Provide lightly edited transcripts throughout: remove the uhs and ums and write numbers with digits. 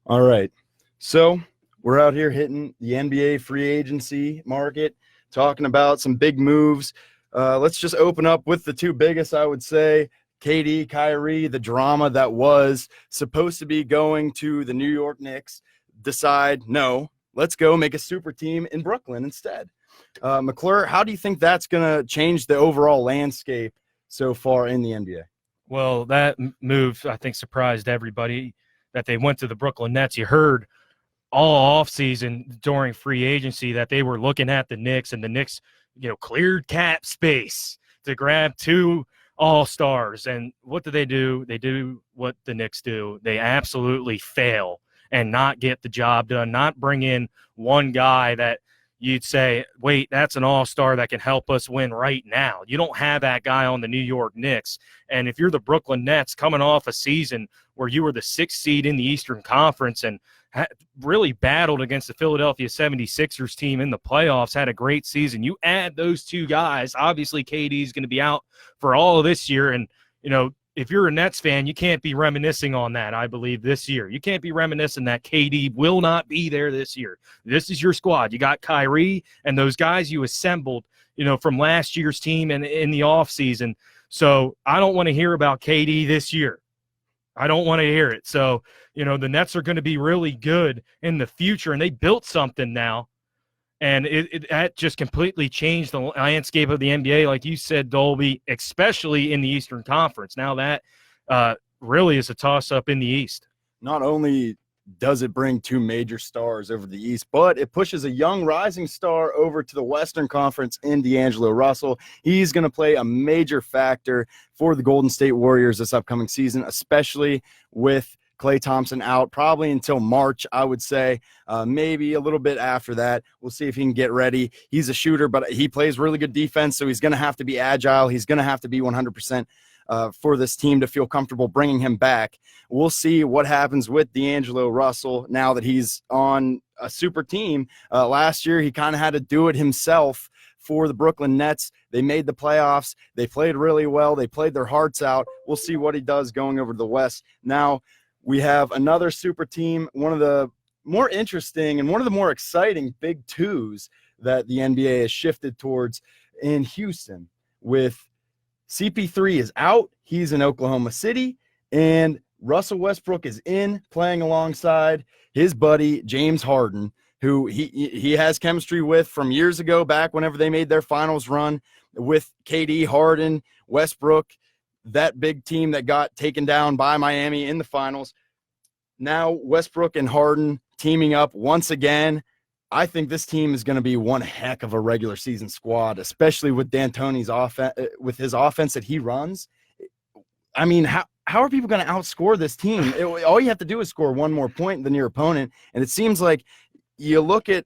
All right. So we're out here hitting the NBA free agency market, talking about some big moves. Let's just open up with the two biggest, I would say. KD, Kyrie, the drama that was supposed to be going to the New York Knicks, decide, no, let's go make a super team in Brooklyn instead. McClure, how do you think that's going to change the overall landscape so far in the NBA? Well, that move, I think, surprised everybody that they went to the Brooklyn Nets. You heard all offseason during free agency that they were looking at the Knicks, and the Knicks, cleared cap space to grab two all-stars. And what do? They do what the Knicks do. They absolutely fail and not get the job done, not bring in one guy that you'd say, wait, that's an all-star that can help us win right now. You don't have that guy on the New York Knicks. And if you're the Brooklyn Nets coming off a season where you were the 6th seed in the Eastern Conference and really battled against the Philadelphia 76ers team in the playoffs, had a great season. You add those two guys, obviously KD is going to be out for all of this year. And, if you're a Nets fan, you can't be reminiscing on that, I believe, this year. You can't be reminiscing that KD will not be there this year. This is your squad. You got Kyrie and those guys you assembled, from last year's team and in the offseason. So I don't want to hear about KD this year. I don't want to hear it. So, the Nets are going to be really good in the future, and they built something now. And that just completely changed the landscape of the NBA, like you said, Dolby, especially in the Eastern Conference. Now that really is a toss-up in the East. Not only does it bring two major stars over the East, but it pushes a young rising star over to the Western Conference in D'Angelo Russell. He's going to play a major factor for the Golden State Warriors this upcoming season, especially with Klay Thompson out probably until March, I would say, maybe a little bit after that. We'll see if he can get ready. He's a shooter, but he plays really good defense, so he's going to have to be agile. He's going to have to be 100% for this team to feel comfortable bringing him back. We'll see what happens with D'Angelo Russell now that he's on a super team. Last year, he kind of had to do it himself for the Brooklyn Nets. They made the playoffs. They played really well. They played their hearts out. We'll see what he does going over to the West. Now, we have another super team, one of the more interesting and one of the more exciting big twos that the NBA has shifted towards in Houston. With CP3 is out, he's in Oklahoma City, and Russell Westbrook is in, playing alongside his buddy James Harden, who he has chemistry with from years ago, back whenever they made their finals run with KD, Harden, Westbrook, that big team that got taken down by Miami in the finals. Now Westbrook and Harden teaming up once again. I think this team is going to be one heck of a regular season squad, especially with D'Antoni's offense, with his offense that he runs. I mean, how are people going to outscore this team? All you have to do is score one more point than your opponent, and it seems like you look at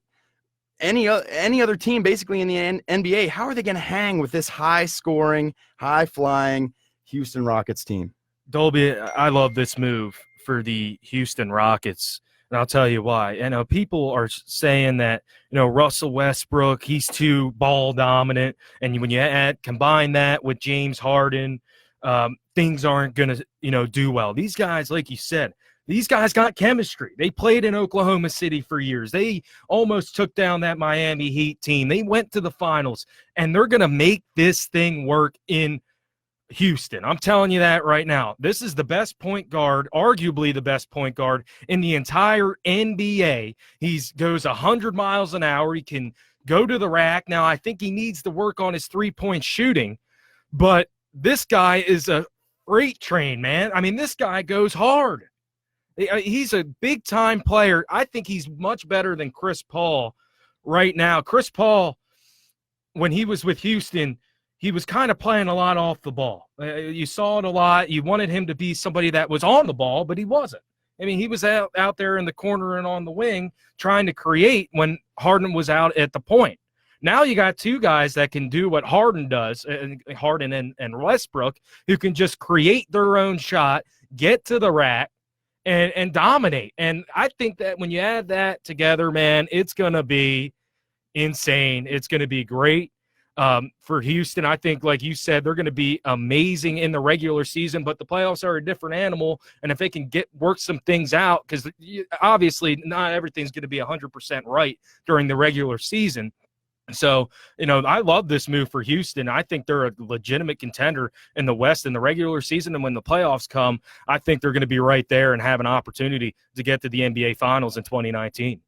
any other team basically in the NBA, how are they going to hang with this high-scoring, high-flying Houston Rockets team? Dolby, I love this move for the Houston Rockets, and I'll tell you why. People are saying that, Russell Westbrook, he's too ball dominant, and when you combine that with James Harden, things aren't going to, do well. These guys, like you said, these guys got chemistry. They played in Oklahoma City for years. They almost took down that Miami Heat team. They went to the finals, and they're going to make this thing work in Houston. I'm telling you that right now. This is the best point guard, arguably the best point guard in the entire NBA. He goes 100 miles an hour. He can go to the rack. Now, I think he needs to work on his three-point shooting, but this guy is a freight train, man. I mean, this guy goes hard. He's a big-time player. I think he's much better than Chris Paul right now. Chris Paul, when he was with Houston, he was kind of playing a lot off the ball. You saw it a lot. You wanted him to be somebody that was on the ball, but he wasn't. I mean, he was out there in the corner and on the wing trying to create when Harden was out at the point. Now you got two guys that can do what Harden does, Harden and Westbrook, who can just create their own shot, get to the rack, and dominate. And I think that when you add that together, man, it's going to be insane. It's going to be great. For Houston, I think, like you said, they're going to be amazing in the regular season, but the playoffs are a different animal. And if they can work some things out, because obviously not everything's going to be 100% right during the regular season. So, I love this move for Houston. I think they're a legitimate contender in the West in the regular season. And when the playoffs come, I think they're going to be right there and have an opportunity to get to the NBA Finals in 2019.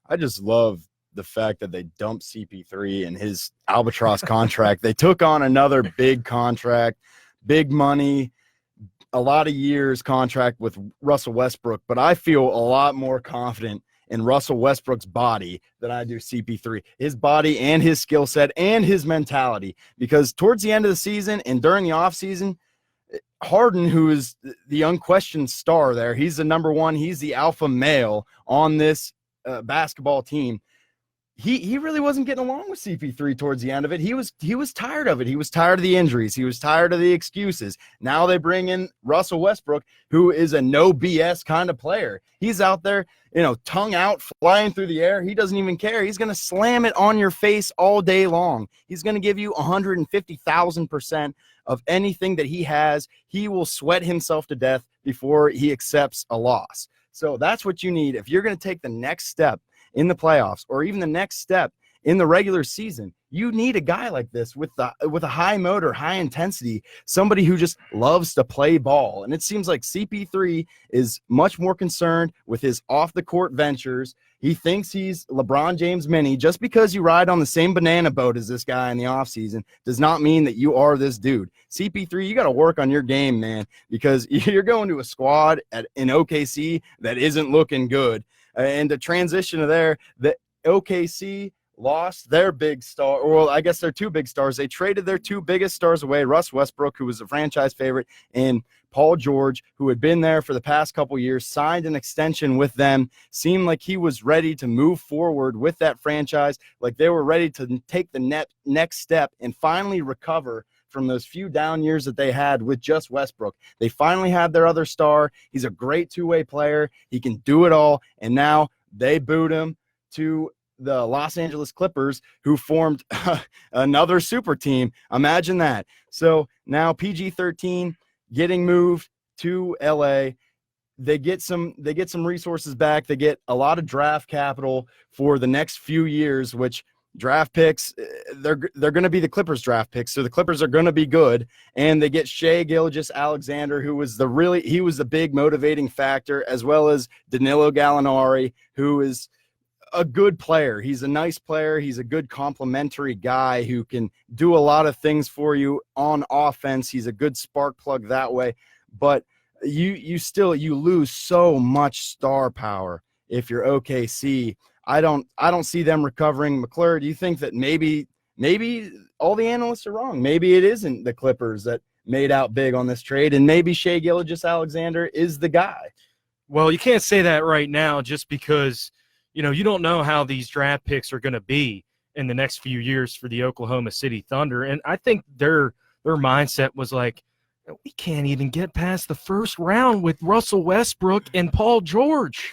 I just love the fact that they dumped CP3 and his albatross contract. They took on another big contract, big money, a lot of years contract with Russell Westbrook, but I feel a lot more confident in Russell Westbrook's body than I do CP3, his body and his skill set and his mentality, because towards the end of the season and during the offseason, Harden, who is the unquestioned star there, he's the number one, he's the alpha male on this basketball team. He really wasn't getting along with CP3 towards the end of it. He was tired of it. He was tired of the injuries. He was tired of the excuses. Now they bring in Russell Westbrook, who is a no BS kind of player. He's out there, tongue out, flying through the air. He doesn't even care. He's going to slam it on your face all day long. He's going to give you 150,000% of anything that he has. He will sweat himself to death before he accepts a loss. So that's what you need if you're going to take the next step in the playoffs or even the next step in the regular season. You need a guy like this with a high motor, high intensity, somebody who just loves to play ball. And it seems like CP3 is much more concerned with his off the court ventures. He thinks he's LeBron James mini. Just because you ride on the same banana boat as this guy in the offseason does not mean that you are this dude. CP3, you got to work on your game, man, because you're going to a squad in OKC that isn't looking good. And to transition to there, the OKC lost their big star, or well, I guess their two big stars. They traded their two biggest stars away, Russ Westbrook, who was a franchise favorite, and Paul George, who had been there for the past couple years, signed an extension with them, seemed like he was ready to move forward with that franchise, like they were ready to take the next step and finally recover from those few down years that they had with just Westbrook. They finally had their other star. He's a great two-way player. He can do it all. And now they boot him to the Los Angeles Clippers, who formed another super team. Imagine that. So now PG-13 getting moved to LA. They get some resources back. They get a lot of draft capital for the next few years, which draft picks, they're going to be the Clippers draft picks, so the Clippers are going to be good. And they get Shai Gilgeous-Alexander, who was the big motivating factor, as well as Danilo Gallinari, who is a good player. He's a nice player. He's a good complementary guy who can do a lot of things for you on offense. He's a good spark plug that way. But you lose so much star power if you're OKC. I don't see them recovering. McClure, do you think that maybe all the analysts are wrong? Maybe it isn't the Clippers that made out big on this trade, and maybe Shai Gilgeous-Alexander is the guy? Well, you can't say that right now just because, you don't know how these draft picks are going to be in the next few years for the Oklahoma City Thunder. And I think their mindset was like, we can't even get past the first round with Russell Westbrook and Paul George.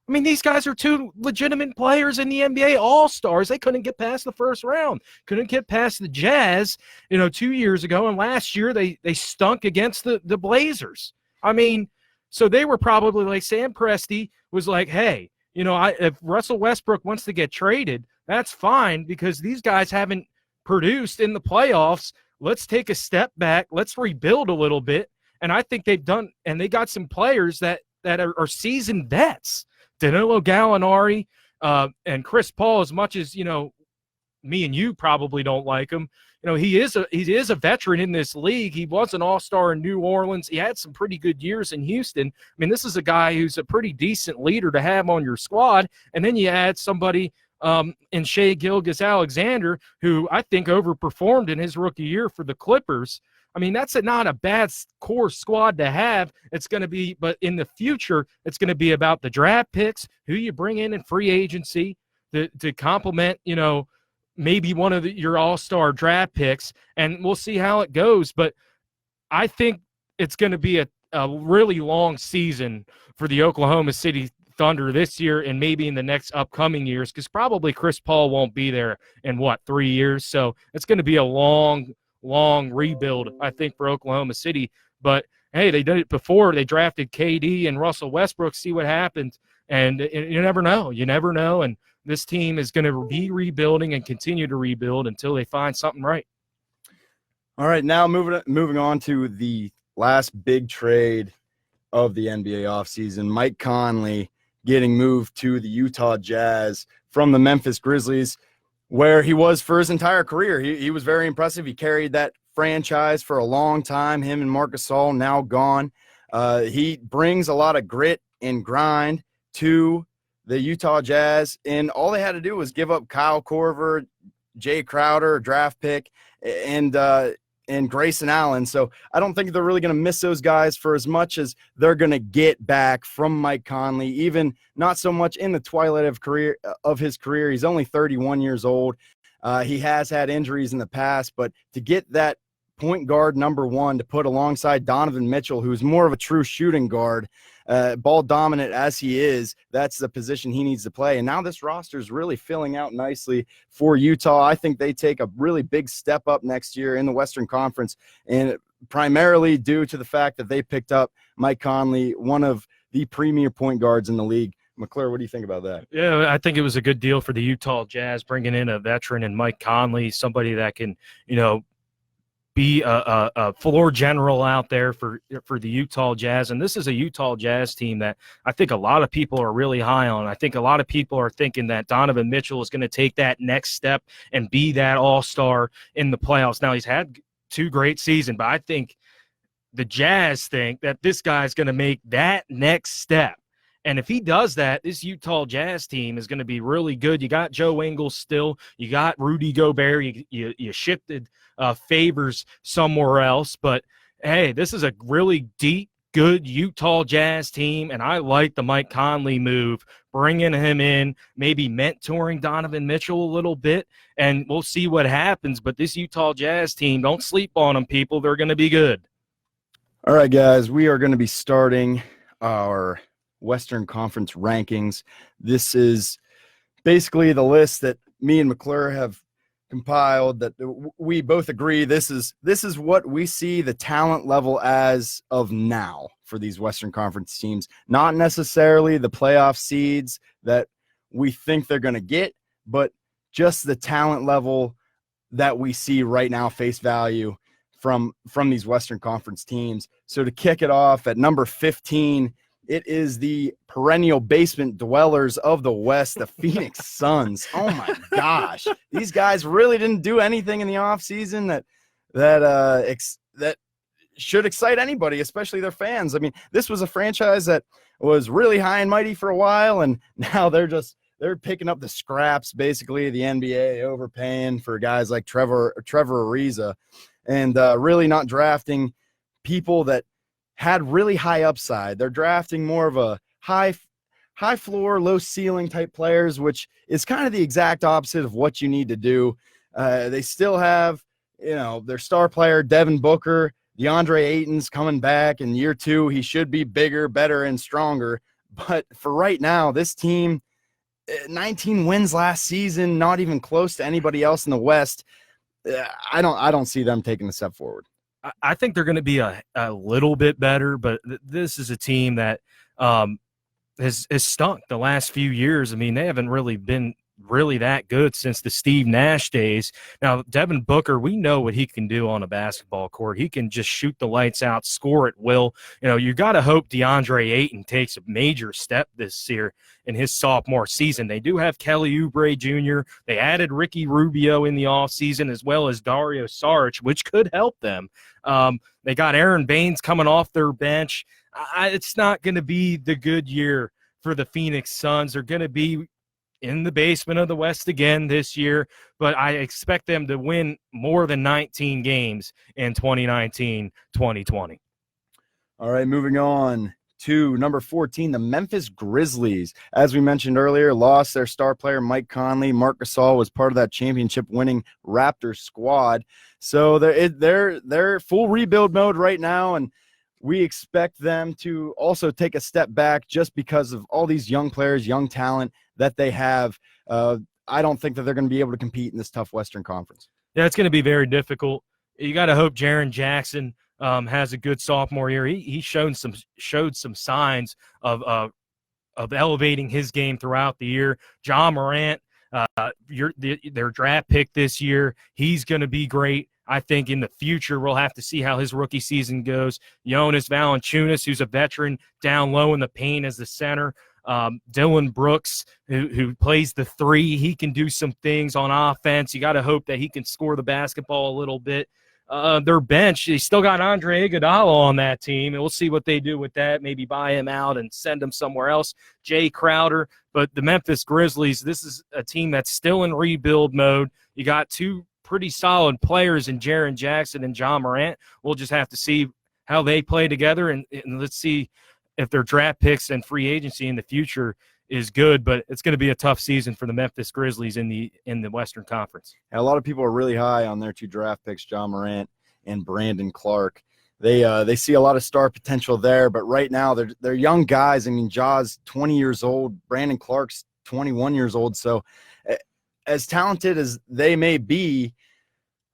I mean, these guys are two legitimate players in the NBA, all-stars. They couldn't get past the first round, couldn't get past the Jazz, 2 years ago. And last year they stunk against the Blazers. I mean, so they were probably like, Sam Presti was like, hey, if Russell Westbrook wants to get traded, that's fine because these guys haven't produced in the playoffs. Let's take a step back. Let's rebuild a little bit. And I think they've done, and they got some players that are seasoned vets. Danilo Gallinari and Chris Paul, as much as, me and you probably don't like him, he is a veteran in this league. He was an all-star in New Orleans. He had some pretty good years in Houston. I mean, this is a guy who's a pretty decent leader to have on your squad. And then you add somebody in Shai Gilgeous-Alexander, who I think overperformed in his rookie year for the Clippers. I mean, that's not a bad core squad to have. It's going to be, but in the future, it's going to be about the draft picks, who you bring in free agency to complement, maybe one of your all-star draft picks, and we'll see how it goes. But I think it's going to be a really long season for the Oklahoma City Thunder this year and maybe in the next upcoming years, because probably Chris Paul won't be there in 3 years. So it's going to be a long rebuild, I think, for Oklahoma City. But hey, they did it before. They drafted KD and Russell Westbrook. See what happens. And you never know. You never know. And this team is going to be rebuilding and continue to rebuild until they find something right. All right, now moving on to the last big trade of the NBA offseason. Mike Conley getting moved to the Utah Jazz from the Memphis Grizzlies, where he was for his entire career. He was very impressive. He carried that franchise for a long time. Him and Marc Gasol now gone. He brings a lot of grit and grind to the Utah Jazz, and all they had to do was give up Kyle Korver, Jay Crowder, a draft pick, and Grayson Allen. So I don't think they're really going to miss those guys for as much as they're going to get back from Mike Conley, even not so much in the twilight of his career. He's only 31 years old. He has had injuries in the past, but to get that point guard number one to put alongside Donovan Mitchell, who's more of a true shooting guard, ball dominant as he is, that's the position he needs to play. And now this roster is really filling out nicely for Utah. I think they take a really big step up next year in the Western Conference, and primarily due to the fact that they picked up Mike Conley, one of the premier point guards in the league. McClure, what do you think about that? Yeah, I think it was a good deal for the Utah Jazz, bringing in a veteran and Mike Conley, somebody that can, be a floor general out there for the Utah Jazz. And this is a Utah Jazz team that I think a lot of people are really high on. I think a lot of people are thinking that Donovan Mitchell is going to take that next step and be that all-star in the playoffs. Now, he's had 2 great seasons, but I think the Jazz think that this guy's going to make that next step. And if he does that, this Utah Jazz team is going to be really good. You got Joe Ingles still. You got Rudy Gobert. You shifted Favors somewhere else. But, hey, this is a really deep, good Utah Jazz team, and I like the Mike Conley move, bringing him in, maybe mentoring Donovan Mitchell a little bit, and we'll see what happens. But this Utah Jazz team, don't sleep on them, people. They're going to be good. All right, guys, we are going to be starting our Western Conference rankings. This is basically the list that me and McClure have compiled, that we both agree this is what we see the talent level as of now for these Western Conference teams. Not necessarily the playoff seeds that we think they're going to get, but just the talent level that we see right now, face value from these Western Conference teams. So to kick it off at number 15, it is the perennial basement dwellers of the West, the Phoenix Suns. Oh my gosh, these guys really didn't do anything in the offseason that should excite anybody, especially their fans. I mean, this was a franchise that was really high and mighty for a while, and now they're picking up the scraps, basically, the NBA, overpaying for guys like Trevor Ariza, and really not drafting people that had really high upside. They're drafting more of a high floor, low ceiling type players, which is kind of the exact opposite of what you need to do. They still have, their star player, Devin Booker. DeAndre Ayton's coming back in year 2. He should be bigger, better, and stronger. But for right now, this team, 19 wins last season, not even close to anybody else in the West. I don't see them taking a step forward. I think they're going to be a little bit better, but this is a team that has stunk the last few years. I mean, they haven't really been really that good since the Steve Nash days. Now, Devin Booker, we know what he can do on a basketball court. He can just shoot the lights out, score at will. You got to hope DeAndre Ayton takes a major step this year in his sophomore season. They do have Kelly Oubre Jr. They added Ricky Rubio in the offseason, as well as Dario Saric, which could help them. They got Aaron Baines coming off their bench. It's not going to be the good year for the Phoenix Suns. They're going to be in the basement of the West again this year, but I expect them to win more than 19 games in 2019-2020. All right, moving on to number 14, the Memphis Grizzlies. As we mentioned earlier, lost their star player Mike Conley. Marc Gasol was part of that championship-winning Raptors squad. So they're full rebuild mode right now, and we expect them to also take a step back just because of all these young players, young talent that they have. I don't think that they're going to be able to compete in this tough Western Conference. Yeah, it's going to be very difficult. You got to hope Jaren Jackson has a good sophomore year. He showed some signs of elevating his game throughout the year. John Morant, their draft pick this year, he's going to be great. I think in the future we'll have to see how his rookie season goes. Jonas Valanciunas, who's a veteran down low in the paint as the center. Dylan Brooks, who plays the three, he can do some things on offense. You got to hope that he can score the basketball a little bit. Their bench, they still got Andre Iguodala on that team, and we'll see what they do with that. Maybe buy him out and send him somewhere else. Jay Crowder, but the Memphis Grizzlies, this is a team that's still in rebuild mode. You got two pretty solid players in Jaren Jackson and John Morant. We'll just have to see how they play together, and let's see if their draft picks and free agency in the future is good, but it's going to be a tough season for the Memphis Grizzlies in the Western Conference. And a lot of people are really high on their two draft picks, John Morant and Brandon Clark. They see a lot of star potential there, but right now they're young guys. I mean, Ja's 20 years old, Brandon Clark's 21 years old. So as talented as they may be,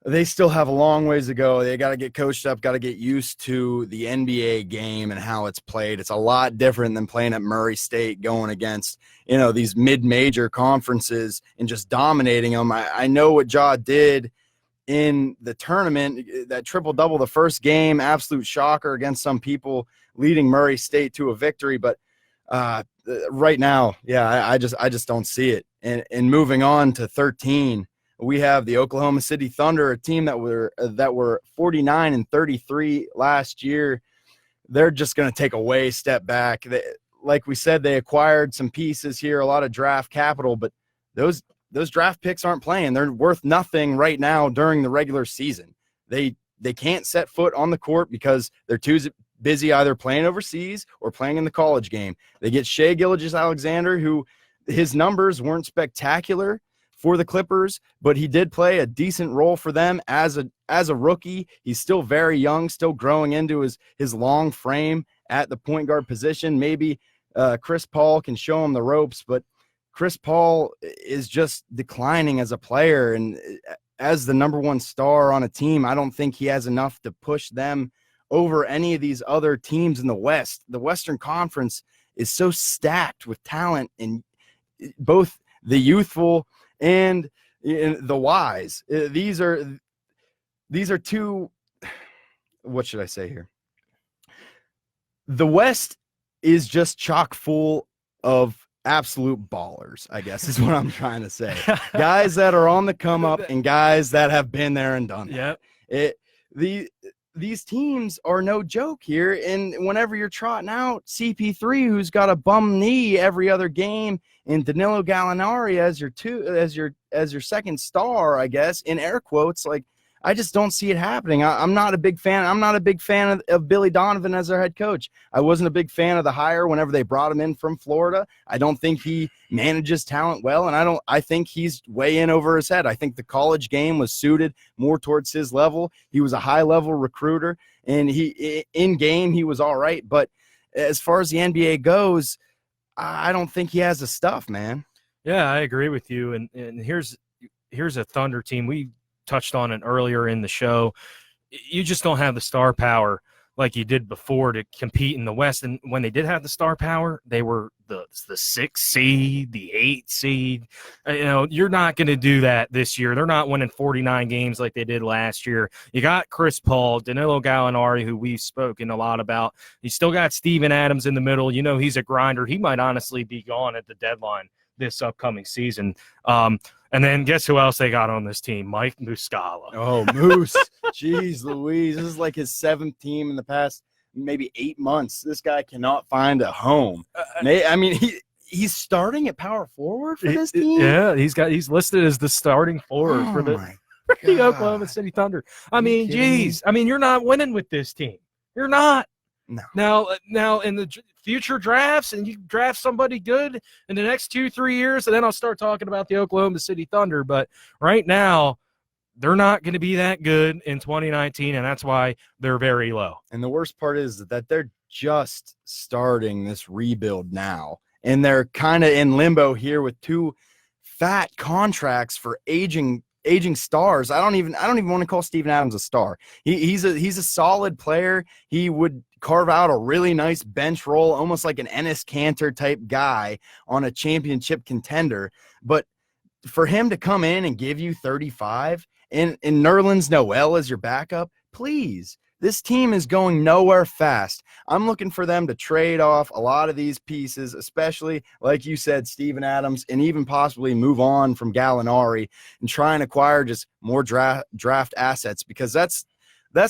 they still have a long ways to go. They got to get coached up, got to get used to the NBA game and how it's played. It's a lot different than playing at Murray State, going against, these mid-major conferences and just dominating them. I know what Ja did in the tournament, that triple-double the first game, absolute shocker against some people, leading Murray State to a victory. But right now, yeah, I just don't see it. And moving on to 13, we have the Oklahoma City Thunder, a team that were 49-33 last year. They're just going to take a step back. Like we said, they acquired some pieces here, a lot of draft capital, but those draft picks aren't playing. They're worth nothing right now during the regular season. They can't set foot on the court because they're too busy either playing overseas or playing in the college game. They get Shai Gilgeous-Alexander, who his numbers weren't spectacular for the Clippers, but he did play a decent role for them as a rookie. He's still very young, still growing into his long frame at the point guard position. Maybe Chris Paul can show him the ropes, but Chris Paul is just declining as a player, and as the number one star on a team, I don't think he has enough to push them over any of these other teams in the West. The Western Conference is so stacked with talent in both the youthful and the wise. These are two, what should I say here? The West is just chock full of absolute ballers, I guess is what I'm trying to say. Guys that are on the come up and guys that have been there and done that. Yep. These teams are no joke here, and whenever you're trotting out CP3, who's got a bum knee every other game, and Danilo Gallinari as your second star, I guess, in air quotes, like, I just don't see it happening. I'm not a big fan. I'm not a big fan of Billy Donovan as their head coach. I wasn't a big fan of the hire whenever they brought him in from Florida. I don't think he manages talent well, and I think he's way in over his head. I think the college game was suited more towards his level. He was a high-level recruiter, and in game he was all right. But as far as the NBA goes, I don't think he has the stuff, man. Yeah, I agree with you. And here's a Thunder team. We touched on it earlier in the show. You just don't have the star power like you did before to compete in the West. And when they did have the star power, they were the 6th seed, the 8th seed. You're not going to do that this year. They're not winning 49 games like they did last year. You got Chris Paul, Danilo Gallinari, who we've spoken a lot about. You still got Steven Adams in the middle. He's a grinder. He might honestly be gone at the deadline this upcoming season. And then guess who else they got on this team? Mike Muscala. Oh, Moose. Jeez Louise. This is like his 7th team in the past maybe 8 months. This guy cannot find a home. He's starting at power forward for this team? Yeah, he's listed as the starting forward for the Oklahoma City Thunder. Geez. You're not winning with this team. You're not. No. Now in the future drafts, and you draft somebody good in the next 2-3 years, and then I'll start talking about the Oklahoma City Thunder. But right now, they're not going to be that good in 2019, and that's why they're very low. And the worst part is that they're just starting this rebuild now, and they're kind of in limbo here with 2 fat contracts for aging stars. I don't even want to call Steven Adams a star. He's a solid player. He would carve out a really nice bench role, almost like an Enes Kanter type guy on a championship contender. But for him to come in and give you 35 and Nerlens Noel as your backup, please. This team is going nowhere fast. I'm looking for them to trade off a lot of these pieces, especially, like you said, Steven Adams, and even possibly move on from Gallinari and try and acquire just more draft assets, because that's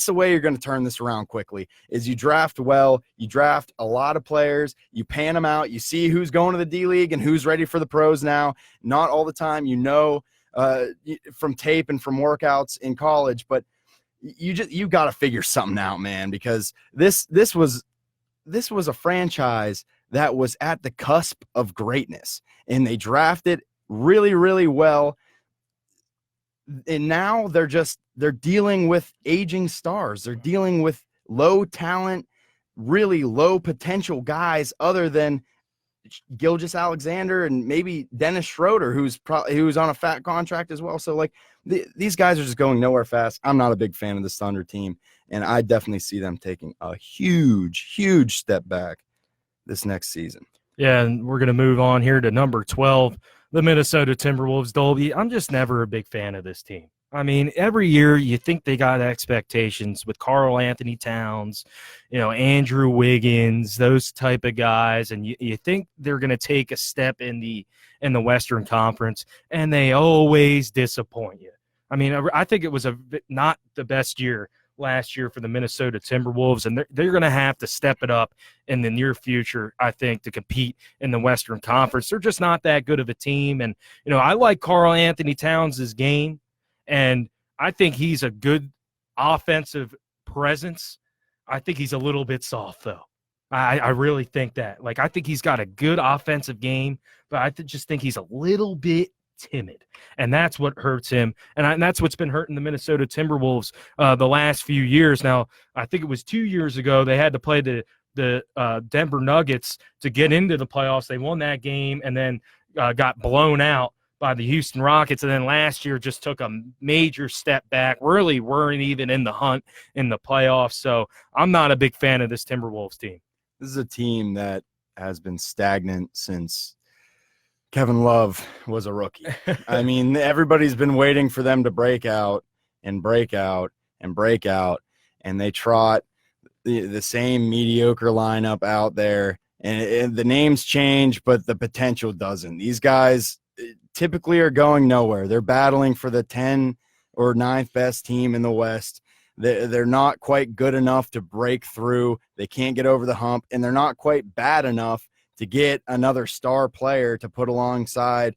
the way you're going to turn this around quickly, is you draft well, you draft a lot of players, you pan them out, you see who's going to the D-League and who's ready for the pros now. Not all the time, from tape and from workouts in college, but you got to figure something out, man, because this was a franchise that was at the cusp of greatness, and they drafted really, really well. And now they're dealing with aging stars. They're dealing with low talent, really low potential guys other than Gilgeous-Alexander and maybe Dennis Schroeder, who's on a fat contract as well. So like these guys are just going nowhere fast. I'm not a big fan of this Thunder team, and I definitely see them taking a huge, huge step back this next season. Yeah, and we're going to move on here to number 12, the Minnesota Timberwolves. Dolby, I'm just never a big fan of this team. I mean, every year you think they got expectations with Karl Anthony Towns, Andrew Wiggins, those type of guys, and you think they're going to take a step in the Western Conference, and they always disappoint you. I mean, I think it was not the best year last year for the Minnesota Timberwolves, and they're going to have to step it up in the near future, I think, to compete in the Western Conference. They're just not that good of a team, and I like Karl Anthony Towns' game. And I think he's a good offensive presence. I think he's a little bit soft, though. I really think that. Like, I think he's got a good offensive game, but I just think he's a little bit timid. And that's what hurts him. And that's what's been hurting the Minnesota Timberwolves the last few years. Now, I think it was 2 years ago they had to play the Denver Nuggets to get into the playoffs. They won that game and then got blown out by the Houston Rockets, and then last year just took a major step back, really weren't even in the hunt in the playoffs. So I'm not a big fan of this Timberwolves team. This is a team that has been stagnant since Kevin Love was a rookie. I mean, everybody's been waiting for them to break out and break out and break out, and they trot the same mediocre lineup out there, and the names change, but the potential doesn't. These guys typically are going nowhere. They're battling for the 10th or 9th best team in the West. They're not quite good enough to break through. They can't get over the hump, and they're not quite bad enough to get another star player to put alongside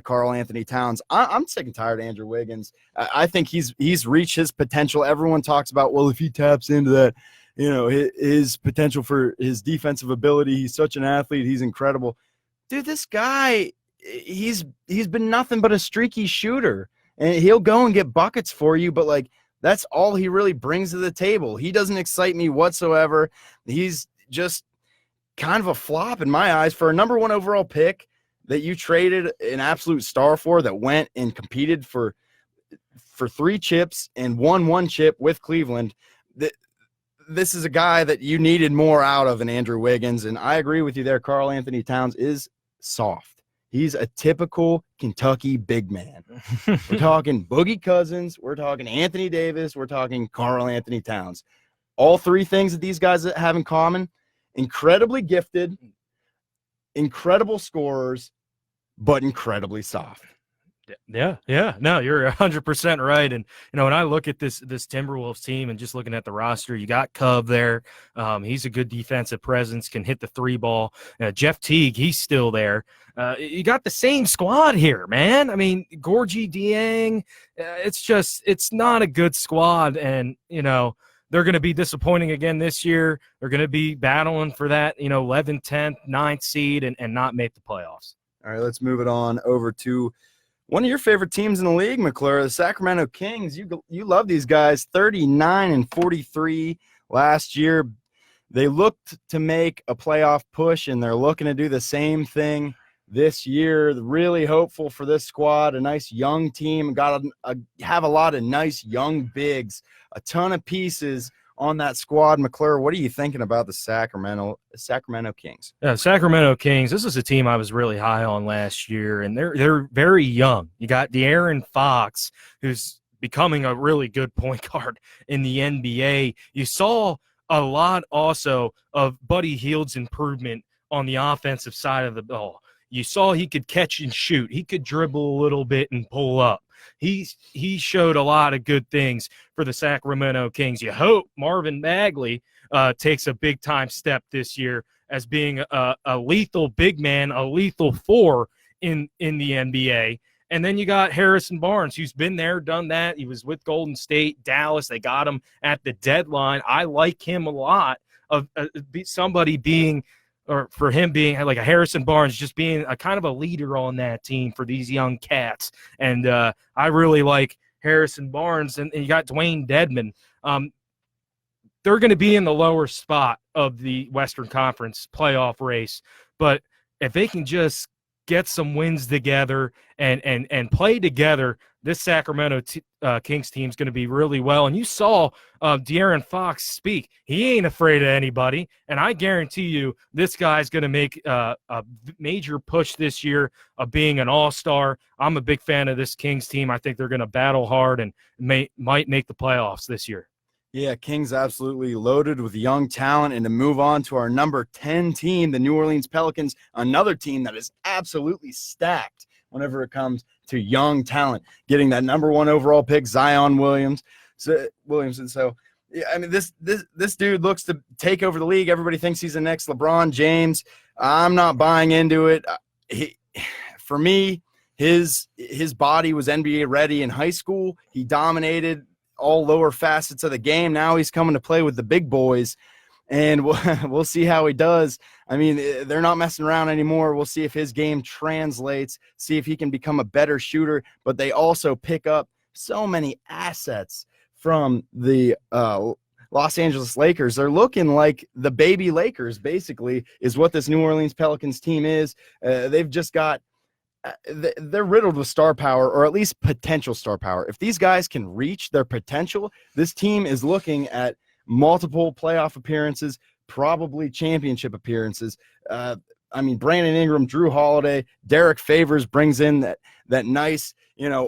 Karl Anthony Towns. I'm sick and tired of Andrew Wiggins. I think he's reached his potential. Everyone talks about, well, if he taps into that, his potential for his defensive ability, he's such an athlete, he's incredible. Dude, this guy, he's been nothing but a streaky shooter, and he'll go and get buckets for you, but like that's all he really brings to the table. He doesn't excite me whatsoever. He's just kind of a flop in my eyes for a number 1 overall pick that you traded an absolute star for, that went and competed for 3 chips and won 1 chip with Cleveland. This is a guy that you needed more out of in Andrew Wiggins, and I agree with you there. Karl Anthony Towns is soft. He's a typical Kentucky big man. We're talking Boogie Cousins. We're talking Anthony Davis. We're talking Karl Anthony Towns. All 3 things that these guys have in common: incredibly gifted, incredible scorers, but incredibly soft. Yeah. No, you're 100% right. And, when I look at this Timberwolves team and just looking at the roster, you got Cove there. He's a good defensive presence, can hit the 3 ball. Jeff Teague, he's still there. You got the same squad here, man. I mean, Gorgie Dieng, it's not a good squad. And, they're going to be disappointing again this year. They're going to be battling for that, 11th, 10th, 9th seed and not make the playoffs. All right, let's move it on over to One of your favorite teams in the league, McClure, the Sacramento Kings. You love these guys. 39-43 last year. They looked to make a playoff push, and they're looking to do the same thing this year. Really hopeful for this squad. A nice young team. Have a lot of nice young bigs. A ton of pieces on that squad. McClure, what are you thinking about the Sacramento Kings? Sacramento Kings, this is a team I was really high on last year, and they're very young. You got De'Aaron Fox, who's becoming a really good point guard in the NBA. You saw a lot also of Buddy Hield's improvement on the offensive side of the ball. You saw he could catch and shoot. He could dribble a little bit and pull up. He showed a lot of good things for the Sacramento Kings. You hope Marvin Bagley takes a big-time step this year as being a lethal big man, a lethal four in the NBA. And then you got Harrison Barnes, who's been there, done that. He was with Golden State, Dallas. They got him at the deadline. I like him a lot of somebody being – or for him being like a Harrison Barnes, just being a kind of a leader on that team for these young cats. And I really like Harrison Barnes. And you got Dwayne Dedman. They're going to be in the lower spot of the Western Conference playoff race. But if they can just get some wins together and play together, this Sacramento Kings team is going to be really well. And you saw De'Aaron Fox speak. He ain't afraid of anybody, and I guarantee you this guy's going to make a major push this year of being an all-star. I'm a big fan of this Kings team. I think they're going to battle hard and might make the playoffs this year. Yeah, Kings absolutely loaded with young talent. And to move on to our number 10 team, the New Orleans Pelicans, another team that is absolutely stacked whenever it comes to young talent, getting that number 1 overall pick, Zion Williamson. So, yeah, I mean, this dude looks to take over the league. Everybody thinks he's the next LeBron James. I'm not buying into it. For me, his body was NBA ready in high school. He dominated all lower facets of the game. Now he's coming to play with the big boys, and we'll see how he does. I mean, they're not messing around anymore. We'll see if his game translates, see if he can become a better shooter. But they also pick up so many assets from the Los Angeles Lakers. They're looking like the baby Lakers, basically, is what this New Orleans Pelicans team is. They've just got they're riddled with star power, or at least potential star power. If these guys can reach their potential, this team is looking at multiple playoff appearances, probably championship appearances. I mean, Brandon Ingram, Drew Holiday, Derek Favors brings in that nice,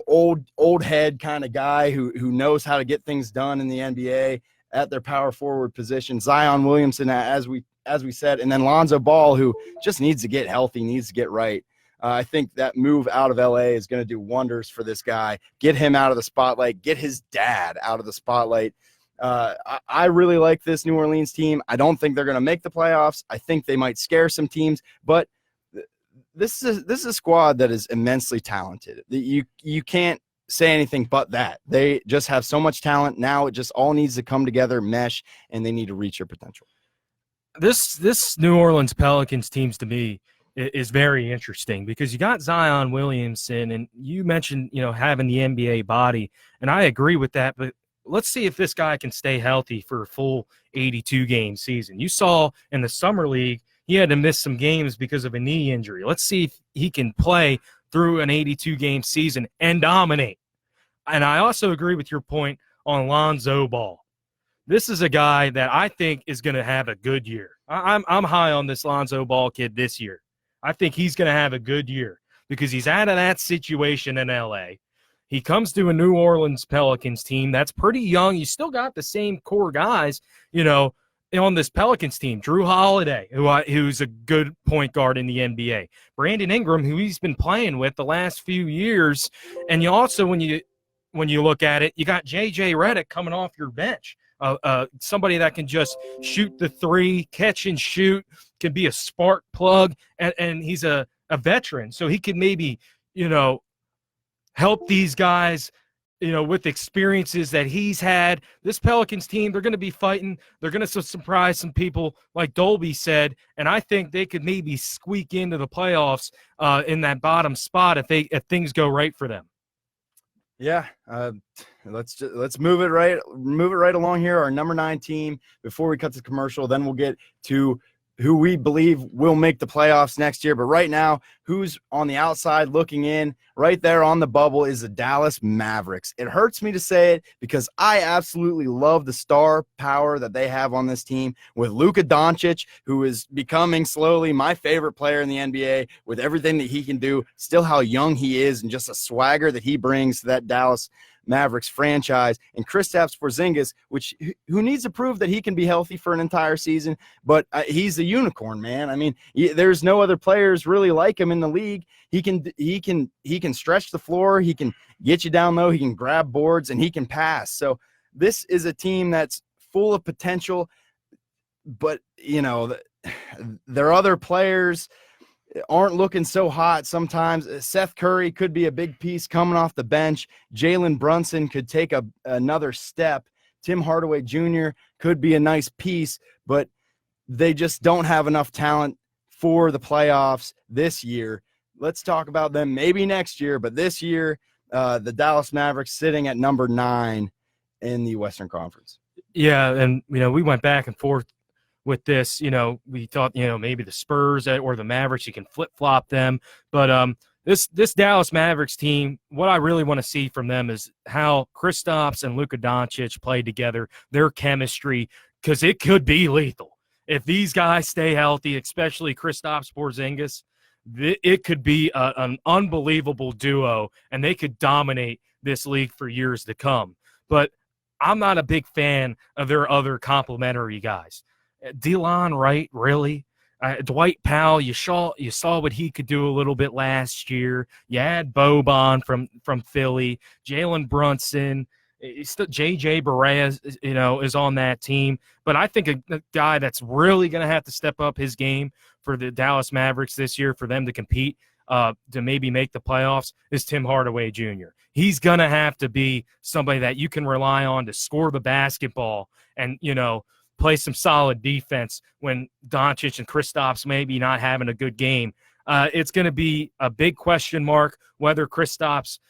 old head kind of guy who knows how to get things done in the NBA at their power forward position. Zion Williamson, as we said, and then Lonzo Ball, who just needs to get healthy, needs to get right. I think that move out of LA is going to do wonders for this guy. Get him out of the spotlight. Get his dad out of the spotlight. I really like this New Orleans team. I don't think they're going to make the playoffs. I think they might scare some teams, but this is a squad that is immensely talented. You can't say anything but that. They just have so much talent. Now it just all needs to come together, mesh, and they need to reach their potential. This New Orleans Pelicans teams, to me, is very interesting because you got Zion Williamson, and you mentioned, having the NBA body, and I agree with that, but let's see if this guy can stay healthy for a full 82-game season. You saw in the Summer League, he had to miss some games because of a knee injury. Let's see if he can play through an 82-game season and dominate. And I also agree with your point on Lonzo Ball. This is a guy that I think is going to have a good year. I'm high on this Lonzo Ball kid this year. I think he's going to have a good year because he's out of that situation in L.A. He comes to a New Orleans Pelicans team that's pretty young. You still got the same core guys, on this Pelicans team. Drew Holiday, who's a good point guard in the NBA. Brandon Ingram, who he's been playing with the last few years. And you also, when you look at it, you got J.J. Redick coming off your bench. Somebody that can just shoot the three, catch and shoot, can be a spark plug, and he's a veteran, so he could maybe, help these guys with experiences that he's had, this Pelicans team, they're going to be fighting. They're going to surprise some people, like Dolby said, and I think they could maybe squeak into the playoffs in that bottom spot if things go right for them. Yeah, let's move it right along here. Our number 9 team before we cut to commercial. Then we'll get to who we believe will make the playoffs next year. But right now, who's on the outside looking in, right there on the bubble, is the Dallas Mavericks. It hurts me to say it because I absolutely love the star power that they have on this team with Luka Doncic, who is becoming slowly my favorite player in the NBA with everything that he can do, still how young he is, and just a swagger that he brings to that Dallas Mavericks franchise, and Kristaps Porzingis, who needs to prove that he can be healthy for an entire season, but he's a unicorn, man. I mean, there's no other players really like him in the league. He can stretch the floor, he can get you down low, he can grab boards, and he can pass. So this is a team that's full of potential, but their other players aren't looking so hot sometimes. Seth Curry could be a big piece coming off the bench. Jalen Brunson could take another step. Tim Hardaway Jr. could be a nice piece, but they just don't have enough talent for the playoffs this year. Let's talk about them maybe next year, but this year, the Dallas Mavericks sitting at number 9 in the Western Conference. Yeah, and we went back and forth with this. We thought maybe the Spurs or the Mavericks, you can flip-flop them, but this Dallas Mavericks team, what I really want to see from them is how Kristaps and Luka Doncic play together, their chemistry, because it could be lethal if these guys stay healthy, especially Kristaps Porzingis. It could be an unbelievable duo, and they could dominate this league for years to come. But I'm not a big fan of their other complimentary guys. Delon Wright, really? Dwight Powell, you saw what he could do a little bit last year. You had Boban from Philly, Jalen Brunson, J.J. Barea, is on that team. But I think a guy that's really going to have to step up his game for the Dallas Mavericks this year for them to compete, to maybe make the playoffs, is Tim Hardaway Jr. He's going to have to be somebody that you can rely on to score the basketball and, play some solid defense when Doncic and Kristaps maybe not having a good game. It's going to be a big question mark whether Kristaps,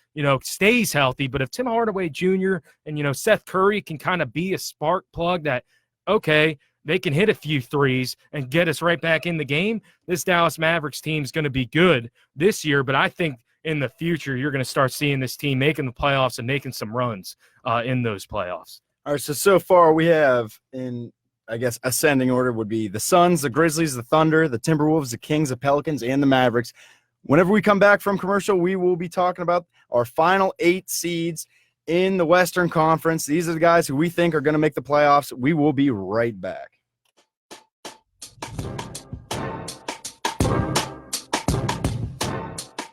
stays healthy. But if Tim Hardaway Jr. and, Seth Curry can kind of be a spark plug that, okay, they can hit a few threes and get us right back in the game, this Dallas Mavericks team is going to be good this year. But I think in the future, you're going to start seeing this team making the playoffs and making some runs in those playoffs. All right, so far we have, in I guess ascending order, would be the Suns, the Grizzlies, the Thunder, the Timberwolves, the Kings, the Pelicans, and the Mavericks. Whenever we come back from commercial, we will be talking about our final 8 seeds in the Western Conference. These are the guys who we think are going to make the playoffs. We will be right back.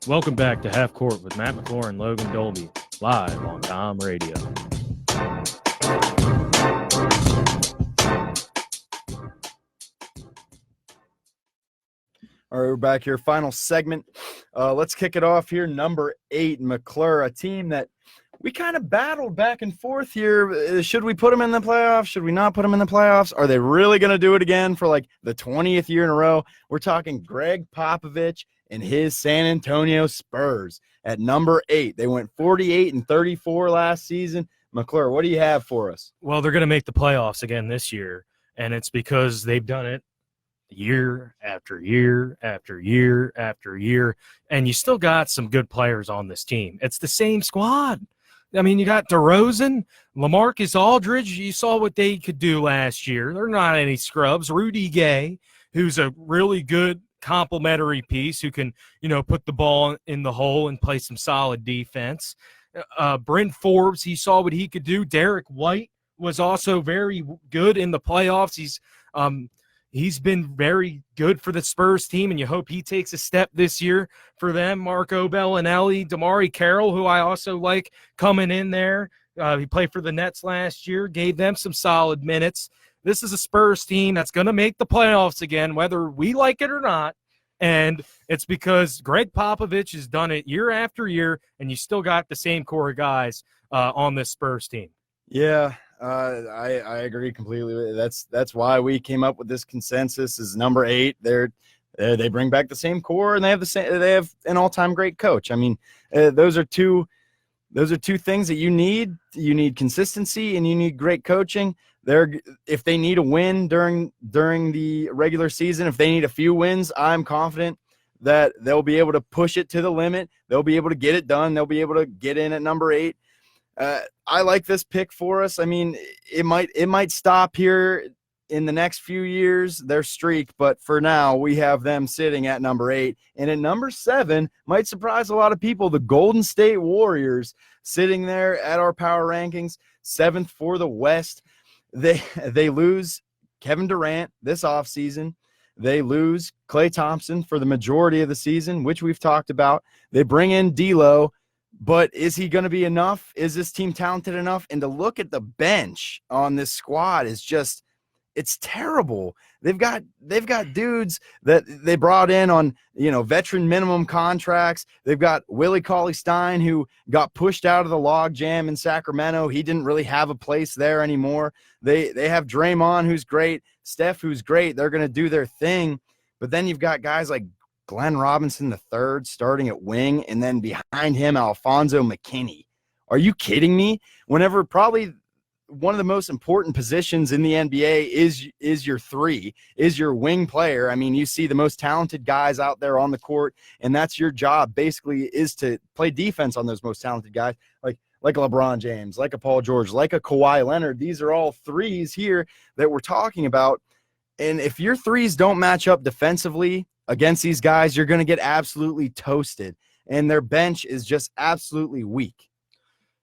Welcome back to Half Court with Matt McClure and Logan Dolby, live on Dom Radio. All right, we're back here. Final segment. Let's kick it off here. Number 8, McClure, a team that we kind of battled back and forth here. Should we put them in the playoffs? Should we not put them in the playoffs? Are they really going to do it again for like the 20th year in a row? We're talking Greg Popovich and his San Antonio Spurs at number 8. They went 48-34 last season. McClure, what do you have for us? Well, they're going to make the playoffs again this year, and it's because they've done it year after year after year after year, and you still got some good players on this team. It's the same squad. I mean, you got DeRozan, LaMarcus Aldridge. You saw what they could do last year. They're not any scrubs. Rudy Gay, who's a really good complementary piece who can, put the ball in the hole and play some solid defense. Bryn Forbes, he saw what he could do. Derek White was also very good in the playoffs. He's been very good for the Spurs team, and you hope he takes a step this year for them. Marco Bellinelli, Damari Carroll, who I also like coming in there. He played for the Nets last year, gave them some solid minutes. This is a Spurs team that's going to make the playoffs again, whether we like it or not. And it's because Greg Popovich has done it year after year, and you still got the same core of guys on this Spurs team. Yeah, I agree completely. That's why we came up with this consensus is number 8. They bring back the same core, and they have an all-time great coach. I mean, those are two things that you need. You need consistency and you need great coaching. If they need a win during the regular season, if they need a few wins, I'm confident that they'll be able to push it to the limit. They'll be able to get it done. They'll be able to get in at number 8. I like this pick for us. I mean, it might stop here in the next few years, their streak, but for now we have them sitting at number 8. And at number 7 might surprise a lot of people, the Golden State Warriors sitting there at our power rankings, 7th for the West. They lose Kevin Durant this offseason. They lose Klay Thompson for the majority of the season, which we've talked about. They bring in D'Lo, but is he going to be enough? Is this team talented enough? And to look at the bench on this squad is just, it's terrible. They've got dudes that they brought in on, veteran minimum contracts. They've got Willie Cauley-Stein, who got pushed out of the log jam in Sacramento. He didn't really have a place there anymore. They have Draymond, who's great, Steph, who's great. They're going to do their thing. But then you've got guys like Glenn Robinson III starting at wing, and then behind him, Alfonso McKinney. Are you kidding me? Whenever probably one of the most important positions in the NBA is your 3, is your wing player. I mean, you see the most talented guys out there on the court, and that's your job basically, is to play defense on those most talented guys, like a LeBron James, like a Paul George, like a Kawhi Leonard. These are all 3s here that we're talking about. And if your 3s don't match up defensively against these guys, you're going to get absolutely toasted. And their bench is just absolutely weak.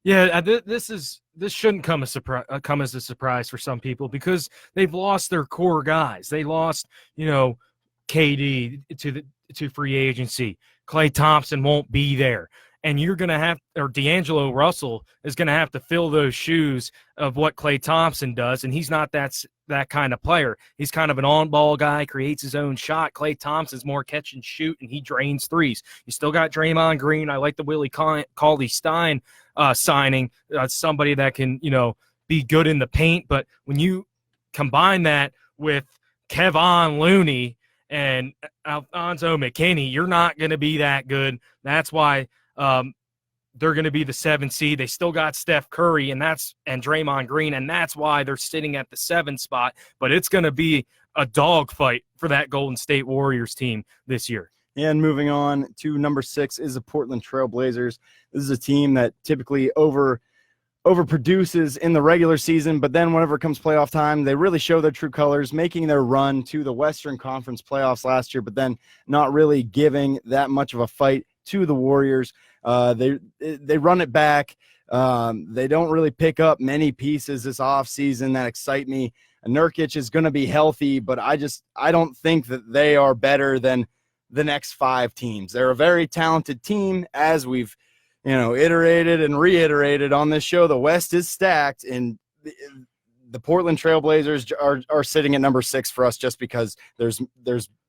Yeah, this shouldn't come as a surprise for some people, because they've lost their core guys. They lost, KD to free agency. Klay Thompson won't be there. And you're going to have – or D'Angelo Russell is going to have to fill those shoes of what Klay Thompson does, and he's not that kind of player. He's kind of an on-ball guy, creates his own shot. Klay Thompson's more catch and shoot, and he drains threes. You still got Draymond Green. I like the Willie Cauley-Stein signing, somebody that can, be good in the paint. But when you combine that with Kevon Looney and Alfonso McKinney, you're not going to be that good. That's why they're going to be the 7th seed. They still got Steph Curry and Draymond Green, and that's why they're sitting at the 7th spot. But it's going to be a dogfight for that Golden State Warriors team this year. And moving on to number 6 is the Portland Trail Blazers. This is a team that typically overproduces in the regular season, but then whenever it comes playoff time, they really show their true colors, making their run to the Western Conference playoffs last year, but then not really giving that much of a fight to the Warriors. They run it back. They don't really pick up many pieces this offseason that excite me. Nurkic is going to be healthy, but I don't think that they are better than the next 5 teams. They're a very talented team, as we've iterated and reiterated on this show. The West is stacked, and the Portland Trail Blazers are sitting at number 6 for us, just because there's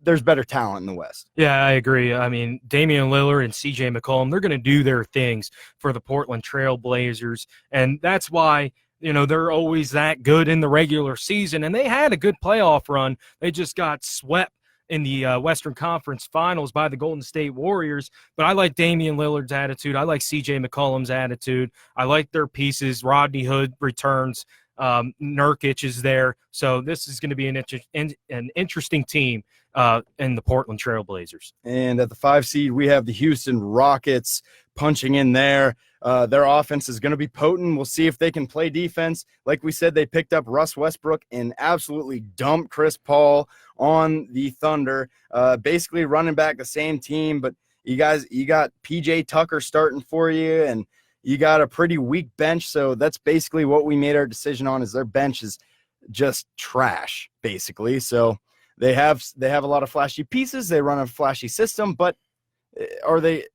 better talent in the West. Yeah, I agree. I mean, Damian Lillard and CJ McCollum, they're going to do their things for the Portland Trail Blazers, and that's why they're always that good in the regular season. And they had a good playoff run. They just got swept in the Western Conference Finals by the Golden State Warriors. But I like Damian Lillard's attitude. I like CJ McCollum's attitude. I like their pieces. Rodney Hood returns. Nurkic is there. So this is going to be an interesting team in the Portland Trail Blazers. And at the 5 seed, we have the Houston Rockets punching in there. Their offense is going to be potent. We'll see if they can play defense. Like we said, they picked up Russ Westbrook and absolutely dumped Chris Paul on the Thunder, basically running back the same team. But you got PJ Tucker starting for you, and you got a pretty weak bench. So that's basically what we made our decision on, is their bench is just trash, basically. So they have a lot of flashy pieces. They run a flashy system, but are they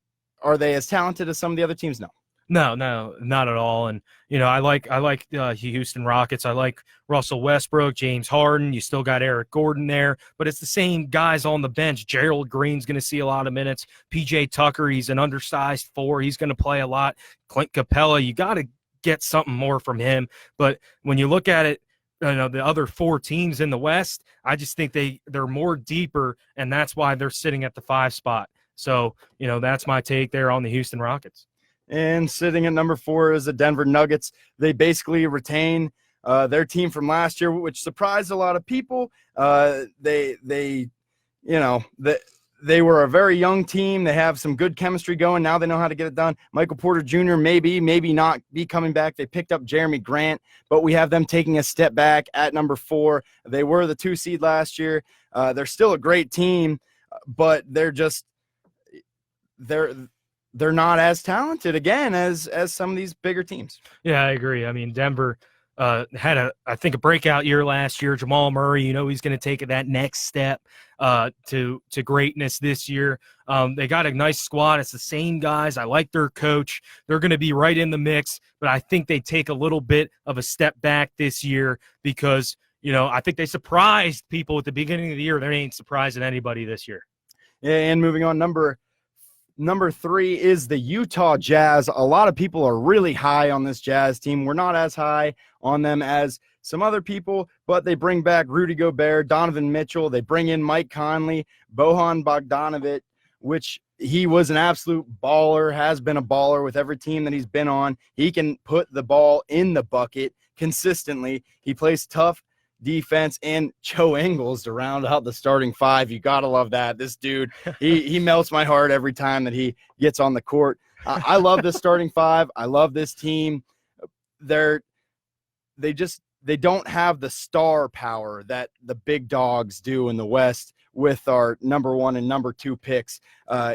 as talented as some of the other teams? No. No, no, not at all. And I like Houston Rockets. I like Russell Westbrook, James Harden. You still got Eric Gordon there, but it's the same guys on the bench. Gerald Green's going to see a lot of minutes. PJ Tucker, he's an undersized four. He's going to play a lot. Clint Capella, you got to get something more from him. But when you look at it, the other four teams in the West, I just think they're more deeper, and that's why they're sitting at the 5 spot. So, that's my take there on the Houston Rockets. And sitting at number 4 is the Denver Nuggets. They basically retain their team from last year, which surprised a lot of people. They were a very young team. They have some good chemistry going. Now they know how to get it done. Michael Porter Jr. maybe not be coming back. They picked up Jeremy Grant, but we have them taking a step back at number 4. They were the 2 seed last year. They're still a great team, but they're not as talented again as some of these bigger teams. Yeah, I agree. I mean, Denver had I think a breakout year last year. Jamal Murray, he's going to take that next step to greatness this year. They got a nice squad. It's the same guys. I like their coach. They're going to be right in the mix, but I think they take a little bit of a step back this year because, I think they surprised people at the beginning of the year. They ain't surprising anybody this year. Yeah, and moving on, Number 3 is the Utah Jazz. A lot of people are really high on this Jazz team. We're not as high on them as some other people, but they bring back Rudy Gobert, Donovan Mitchell. They bring in Mike Conley, Bojan Bogdanovic, which he was an absolute baller, has been a baller with every team that he's been on. He can put the ball in the bucket consistently. He plays tough defense, and Joe Ingles to round out the starting 5. You gotta love that. This dude, he melts my heart every time that he gets on the court. I love this starting 5. I love this team. They don't have the star power that the big dogs do in the West with our number 1 and number 2 picks,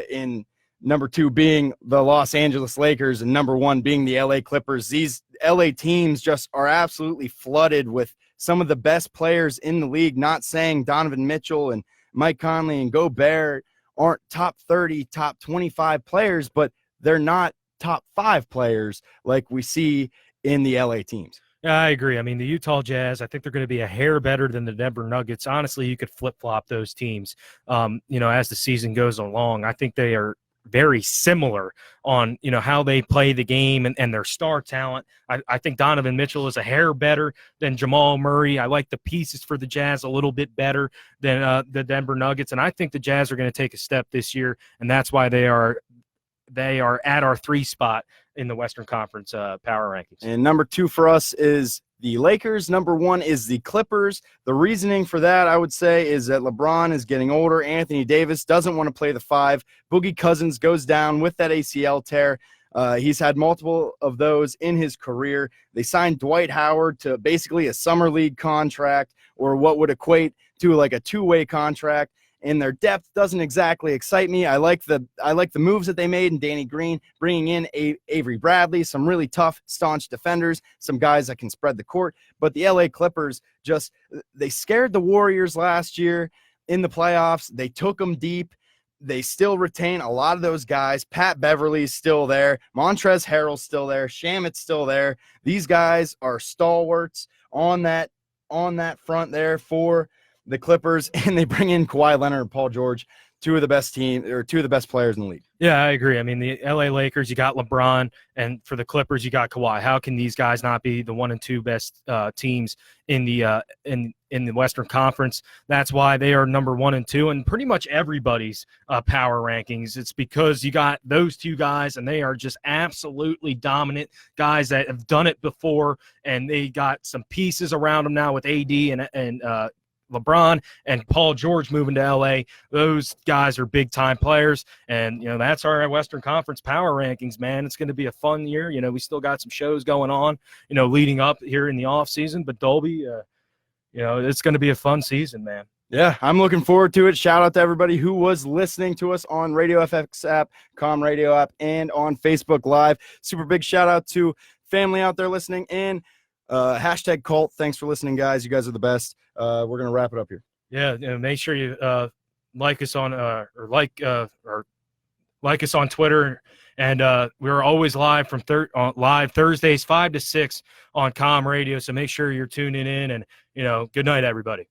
in number 2 being the Los Angeles Lakers and number 1 being the LA Clippers. These LA teams just are absolutely flooded with some of the best players in the league. Not saying Donovan Mitchell and Mike Conley and Gobert aren't top 30, top 25 players, but they're not top 5 players like we see in the LA teams. Yeah, I agree. I mean, the Utah Jazz, I think they're going to be a hair better than the Denver Nuggets. Honestly, you could flip-flop those teams, as the season goes along. I think they are very similar on, how they play the game and their star talent. I think Donovan Mitchell is a hair better than Jamal Murray. I like the pieces for the Jazz a little bit better than the Denver Nuggets. And I think the Jazz are going to take a step this year, and that's why they are at our 3 spot in the Western Conference power rankings. And number 2 for us is the Lakers. Number 1 is the Clippers. The reasoning for that, I would say, is that LeBron is getting older. Anthony Davis doesn't want to play the 5. Boogie Cousins goes down with that ACL tear. He's had multiple of those in his career. They signed Dwight Howard to basically a summer league contract, or what would equate to like a 2-way contract. And their depth doesn't exactly excite me. I like the moves that they made in Danny Green, bringing in Avery Bradley, some really tough, staunch defenders, some guys that can spread the court. But the LA Clippers they scared the Warriors last year in the playoffs. They took them deep. They still retain a lot of those guys. Pat Beverly's still there. Montrezl Harrell's still there. Shamit's still there. These guys are stalwarts on that front there for the Clippers, and they bring in Kawhi Leonard and Paul George, 2 of the best players in the league. Yeah, I agree. I mean, the LA Lakers, you got LeBron, and for the Clippers, you got Kawhi. How can these guys not be the 1 and 2 best teams in the in the Western Conference? That's why they are number 1 and 2, and pretty much everybody's power rankings. It's because you got those 2 guys, and they are just absolutely dominant guys that have done it before, and they got some pieces around them now with AD and LeBron and Paul George moving to LA. Those guys are big time players, and that's our Western Conference power rankings, man. It's going to be a fun year. We still got some shows going on, leading up here in the off season, but Dolby, it's going to be a fun season, man. Yeah, I'm looking forward to it. Shout out to everybody who was listening to us on Radio FX app, Com Radio app, and on Facebook Live. Super big shout out to family out there listening, and hashtag cult. Thanks for listening, guys. You guys are the best. We're going to wrap it up here. Yeah. Make sure you like us on or like us on Twitter. And we're always live from live Thursdays 5 to 6 on Com Radio. So make sure you're tuning in. And, good night, everybody.